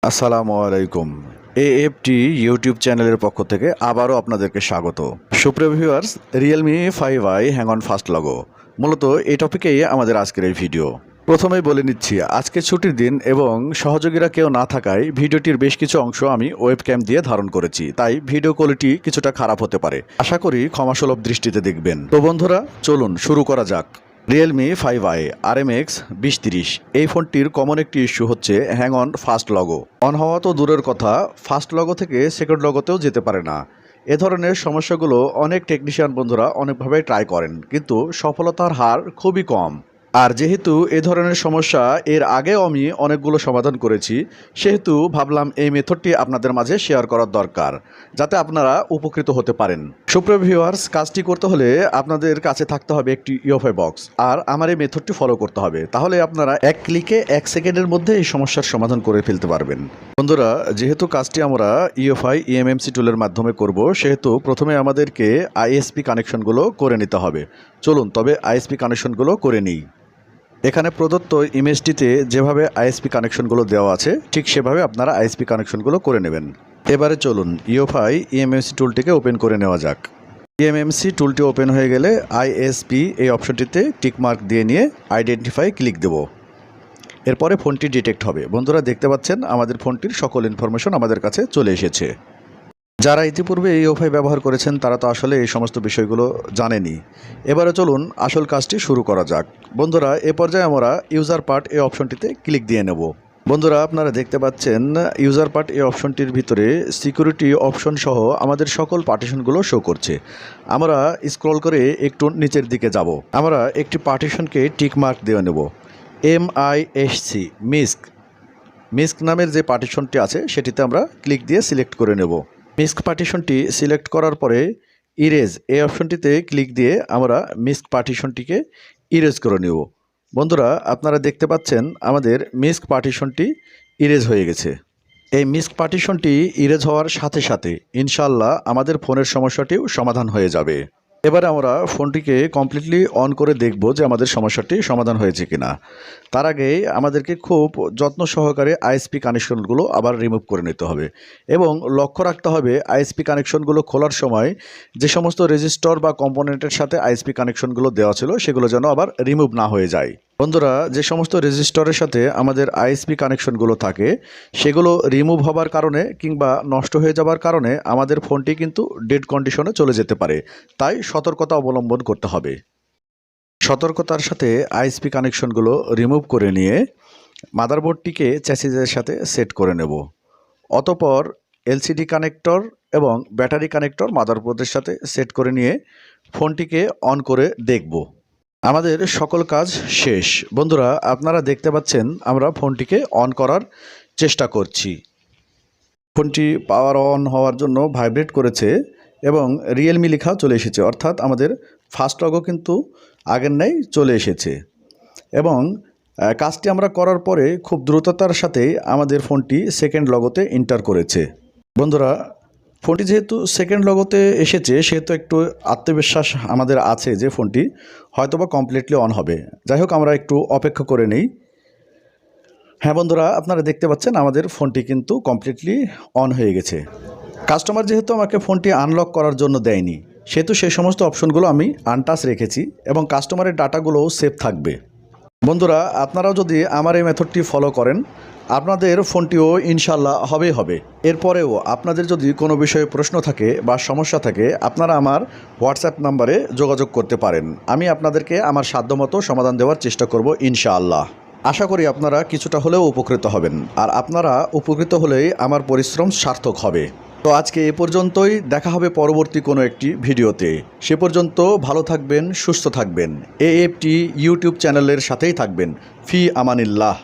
আসসালামু আলাইকুম। AFT YouTube চ্যানেলের পক্ষ থেকে আবারও আপনাদেরকে স্বাগত। সুপ্রিয় viewers, Realme 5i hang on fast logo, মূলত এই টপিকেই আমাদের আজকের এই ভিডিও। প্রথমেই বলে নিচ্ছি, আজকে ছুটির দিন এবং সহযোগীরা কেউ না থাকায় ভিডিওটির বেশ কিছু অংশ আমি ওয়েবক্যাম দিয়ে ধারণ করেছি, তাই ভিডিও কোয়ালিটি কিছুটা খারাপ হতে পারে। আশা করি ক্ষমাসুলভ দৃষ্টিতে দেখবেন। তো বন্ধুরা, চলুন শুরু করা যাক। রিয়েলমি 5i RMX 2030 এই ফোনটির কমন একটি ইস্যু হচ্ছে hang on fast logo. On হওয়া তো দূরের কথা, ফাস্ট লগো থেকে সেকেন্ড লগোতেও যেতে পারে না। এ ধরনের সমস্যাগুলো অনেক টেকনিশিয়ান বন্ধুরা অনেকভাবে ট্রাই করেন, কিন্তু সফলতার হার খুবই কম। আর যেহেতু এ ধরনের সমস্যা এর আগেও আমি অনেকগুলো সমাধান করেছি, সেহেতু ভাবলাম এই মেথডটি আপনাদের মাঝে শেয়ার করার দরকার, যাতে আপনারা উপকৃত হতে পারেন। সুপ্রিয় ভিউয়ার্স, কাজটি করতে হলে আপনাদের কাছে থাকতে হবে একটি ইউএফআই বক্স, আর আমার এই মেথডটি ফলো করতে হবে। তাহলে আপনারা এক ক্লিকে 1 সেকেন্ডের মধ্যে এই সমস্যার সমাধান করে ফেলতে পারবেন। বন্ধুরা, যেহেতু কাজটি আমরা ইউএফআই ইএমএমসি টুলের মাধ্যমে করব, সেহেতু প্রথমে আমাদেরকে আইএসপি কানেকশনগুলো করে নিতে হবে। চলুন তবে আইএসপি কানেকশনগুলো করে নিই। এখানে প্রদত্ত ইমেজটিতে যেভাবে আইএসপি কানেকশনগুলো দেওয়া আছে, ঠিক সেভাবে আপনারা আইএসপি কানেকশনগুলো করে নেবেন। এবারে চলুন ইউএফআই ইএমএমসি টুলটিকে ওপেন করে নেওয়া যাক। ইএমএমসি টুলটি ওপেন হয়ে গেলে আইএসপি এই অপশনটিতে টিকমার্ক দিয়ে নিয়ে আইডেন্টিফাই ক্লিক দেব। এরপরে ফোনটি ডিটেক্ট হবে। বন্ধুরা, দেখতে পাচ্ছেন আমাদের ফোনটির সকল ইনফরমেশন আমাদের কাছে চলে এসেছে। যারা ইতিপূর্বে এই ইউএফআই ব্যবহার করেছেন তারা তো আসলে এই সমস্ত বিষয়গুলো জানেনি। এবারে চলুন আসল কাজটি শুরু করা যাক। বন্ধুরা, এ পর্যায়ে আমরা ইউজার পার্ট এই অপশনটিতে ক্লিক দিয়ে নেব। বন্ধুরা, আপনারা দেখতে পাচ্ছেন ইউজার পার্ট এই অপশনটির ভিতরে সিকিউরিটি অপশন সহ আমাদের সকল পার্টিশনগুলো শো করছে। আমরা স্ক্রল করে একটু নিচের দিকে যাব। আমরা একটি পার্টিশনকে টিক মার্ক দিয়ে নেব। MISC মিস্ক নামের যে পার্টিশনটি আছে সেটিতে আমরা ক্লিক দিয়ে সিলেক্ট করে নেব। মিস্ক পার্টিশনটি সিলেক্ট করার পরে ইরেজ এই অপশনটিতে ক্লিক দিয়ে আমরা মিস্ক পার্টিশনটিকে ইরেজ করে নেব। বন্ধুরা, আপনারা দেখতে পাচ্ছেন আমাদের মিস্ক পার্টিশনটি ইরেজ হয়ে গেছে। এই মিস্ক পার্টিশনটি ইরেজ হওয়ার সাথে সাথে ইনশাআল্লাহ আমাদের ফোনের সমস্যাটিও সমাধান হয়ে যাবে। এবারে আমরা ফোনটিকে কমপ্লিটলি অন করে দেখব যে আমাদের সমস্যাটি সমাধান হয়েছে কিনা। তার আগে আমাদেরকে খুব যত্ন সহকারে আইএসপি কানেকশনগুলো আবার রিমুভ করে নিতে হবে, এবং লক্ষ্য রাখতে হবে আইএসপি কানেকশনগুলো খোলার সময় যে সমস্ত রেজিস্টর বা কম্পোনেন্টের সাথে আইএসপি কানেকশনগুলো দেওয়া ছিল সেগুলো যেন আবার রিমুভ না হয়ে যায়। বন্ধুরা, যে সমস্ত রেজিস্টরের সাথে আমাদের আইএসপি কানেকশনগুলো থাকে সেগুলো রিমুভ হবার কারণে কিংবা নষ্ট হয়ে যাবার কারণে আমাদের ফোনটি কিন্তু ডেড কন্ডিশনে চলে যেতে পারে, তাই সতর্কতা অবলম্বন করতে হবে। সতর্কতার সাথে আইএসপি কানেকশনগুলো রিমুভ করে নিয়ে মাদারবোর্ডটিকে চ্যাসিসের সাথে সেট করে নেব। অতঃপর এলসিডি কানেক্টর এবং ব্যাটারি কানেক্টর মাদারবোর্ডের সাথে সেট করে নিয়ে ফোনটিকে অন করে দেখব। আমাদের সকল কাজ শেষ। বন্ধুরা, আপনারা দেখতে পাচ্ছেন আমরা ফোনটিকে অন করার চেষ্টা করছি। ফোনটি পাওয়ার অন হওয়ার জন্য ভাইব্রেট করেছে এবং রিয়েলমি লেখা চলে এসেছে, অর্থাৎ আমাদের ফাস্ট লগো কিন্তু আগের ন্যায় চলে এসেছে। এবং কাজটি আমরা করার পরে খুব দ্রুততার সাথে আমাদের ফোনটি সেকেন্ড লগোতে এন্টার করেছে। বন্ধুরা, ফোনটি যেহেতু সেকেন্ড লগোতে এসেছে সেহেতু একটু আত্মবিশ্বাস আমাদের আছে যে ফোনটি হয়তোবা কমপ্লিটলি অন হবে। যাই হোক, আমরা একটু অপেক্ষা করে নেই। হ্যাঁ বন্ধুরা, আপনারা দেখতে পাচ্ছেন আমাদের ফোনটি কিন্তু কমপ্লিটলি অন হয়ে গেছে। কাস্টমার যেহেতু আমাকে ফোনটি আনলক করার জন্য দেয়নি, সেহেতু সেই সমস্ত অপশনগুলো আমি আনটাচ রেখেছি এবং কাস্টমারের ডাটাগুলোও সেভ থাকবে। বন্ধুরা, আপনারাও যদি আমার এই মেথডটি ফলো করেন আপনাদের ফোনটিও ইনশাল্লাহ হবে। এরপরেও আপনাদের যদি কোনো বিষয়ে প্রশ্ন থাকে বা সমস্যা থাকে, আপনারা আমার হোয়াটসঅ্যাপ নাম্বারে যোগাযোগ করতে পারেন। আমি আপনাদেরকে আমার সাধ্যমতো সমাধান দেওয়ার চেষ্টা করব ইনশাআল্লাহ। আশা করি আপনারা কিছুটা হলেও উপকৃত হবেন, আর আপনারা উপকৃত হলেই আমার পরিশ্রম সার্থক হবে। তো আজকে এ পর্যন্তই, দেখা হবে পরবর্তী কোনো একটি ভিডিওতে। সে পর্যন্ত ভালো থাকবেন, সুস্থ থাকবেন, এএফটি ইউটিউব চ্যানেলের সাথেই থাকবেন। ফি আমানিল্লাহ।